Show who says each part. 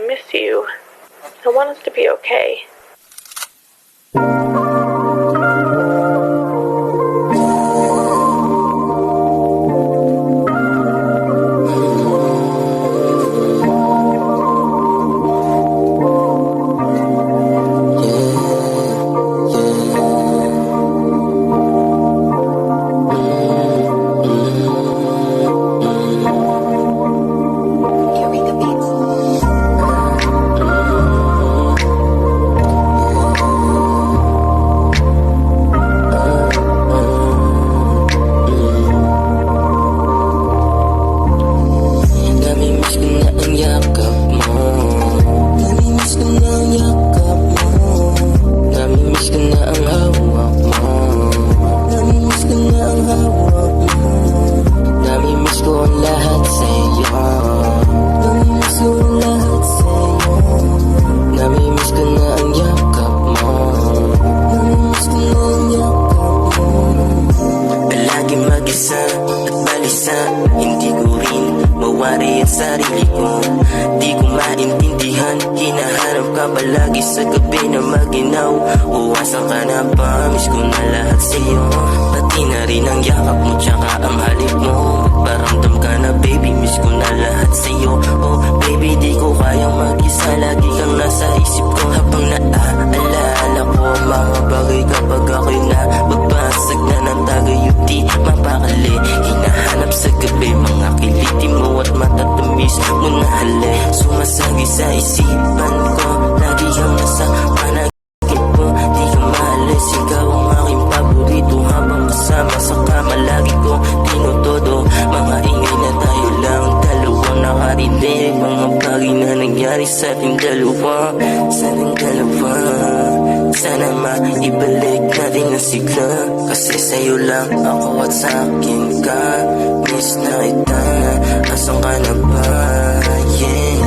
Speaker 1: miss you. I want us to be okay.
Speaker 2: Hindi ko rin mawari ang sarili ko. Di ko maintindihan, hinahanap ka palagi sa gabi na maginaw. Uwasan ka na ba, miss ko na lahat sa'yo. Pati na rin ang yakap mo tsaka ang halik mo. Magparamdam ka na baby, miss ko na lahat sa'yo. Oh baby, di ko kayang mag-isa, lagi kang nasa isip ko. Habang naaalala ko ang mga bagay kapag ako'y nabagbasag na ng tagayot, di mapakali. Hinahanap sa gabi mga kiliti mo at matatamis mo na hali. Sumasagi sa isipan ko, lagi kang nasa panaginip ko. Di ka maalis, ikaw ang aking paborito. Habang kasama sa kama lagi ko tinutodo. Mga ingay na tayo lang dalawa nakarinig. Mga bagay na nangyari sa ating dalawa. Sana maibalik natin ang sigla. Kasi sa'yo lang ako at sa'kin ka. Miss na kita, asan ka na ba? Yeah.